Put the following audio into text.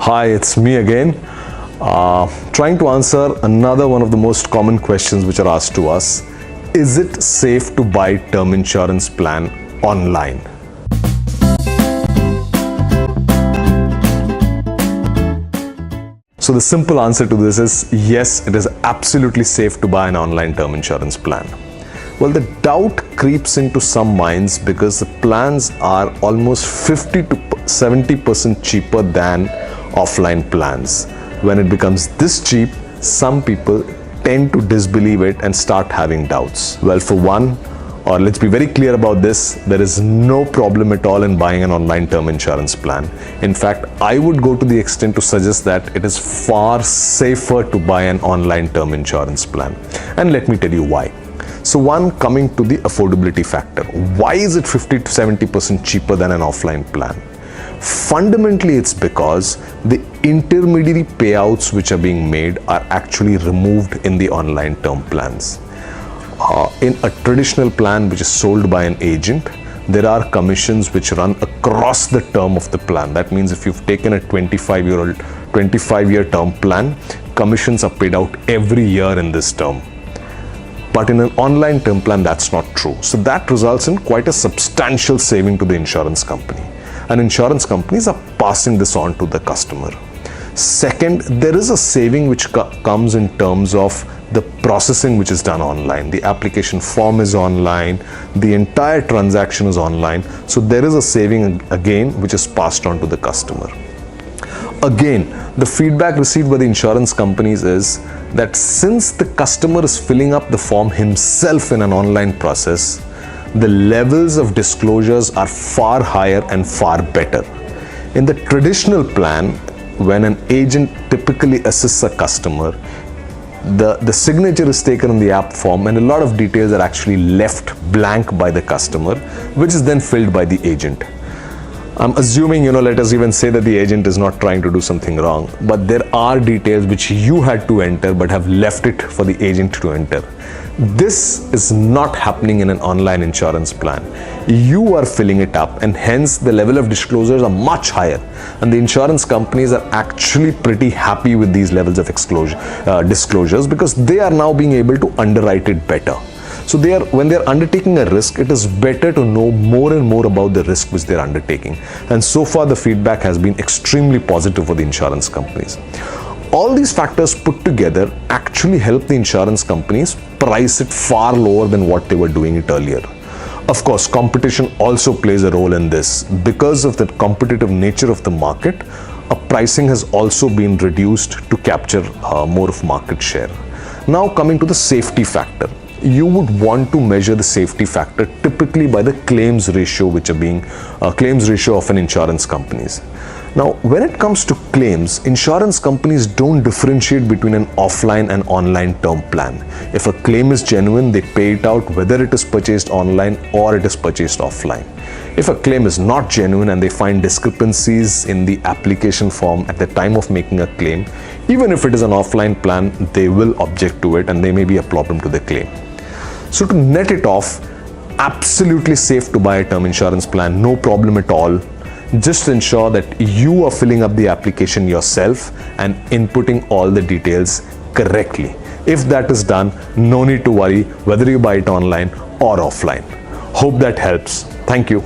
Hi, it's me again, trying to answer another one of the most common questions which are asked to us. Is it safe to buy term insurance plan online? So the simple answer to this is yes, it is absolutely safe to buy an online term insurance plan. Well, the doubt creeps into some minds because the plans are almost 50 to 70% cheaper than offline plans. When it becomes this cheap, some people tend to disbelieve it and start having doubts. Well, for one, or let's be very clear about this, there is no problem at all in buying an online term insurance plan. In fact, I would go to the extent to suggest that it is far safer to buy an online term insurance plan. And let me tell you why. So one, coming to the affordability factor. Why is it 50 to 70% cheaper than an offline plan? Fundamentally, it's because the intermediary payouts which are being made are actually removed in the online term plans. In a traditional plan which is sold by an agent, there are commissions which run across the term of the plan. That means if you've taken a 25-year term plan, commissions are paid out every year in this term. But in an online term plan, that's not true. So that results in quite a substantial saving to the insurance company. And insurance companies are passing this on to the customer. Second, there is a saving which comes in terms of the processing which is done online. The application form is online, the entire transaction is online. So there is a saving again which is passed on to the customer. Again, the feedback received by the insurance companies is that since the customer is filling up the form himself in an online process, the levels of disclosures are far higher and far better. In the traditional plan, when an agent typically assists a customer, the signature is taken on the app form and a lot of details are actually left blank by the customer, which is then filled by the agent. I'm assuming, let us even say that the agent is not trying to do something wrong, but there are details which you had to enter but have left it for the agent to enter. This is not happening in an online insurance plan. You are filling it up and hence the level of disclosures are much higher, and the insurance companies are actually pretty happy with these levels of disclosures because they are now being able to underwrite it better. So when they are undertaking a risk, it is better to know more and more about the risk which they are undertaking. And so far the feedback has been extremely positive for the insurance companies. All these factors put together actually help the insurance companies price it far lower than what they were doing it earlier. Of course, competition also plays a role in this. Because of the competitive nature of the market, pricing has also been reduced to capture more of market share. Now coming to the safety factor. You would want to measure the safety factor typically by the claims ratio which are being claims ratio of an insurance companies. Now, when it comes to claims, insurance companies don't differentiate between an offline and online term plan. If a claim is genuine, they pay it out whether it is purchased online or it is purchased offline. If a claim is not genuine and they find discrepancies in the application form at the time of making a claim, even if it is an offline plan, they will object to it and there may be a problem to the claim. So to net it off, absolutely safe to buy a term insurance plan, no problem at all. Just ensure that you are filling up the application yourself and inputting all the details correctly. If that is done, no need to worry whether you buy it online or offline. Hope that helps. Thank you.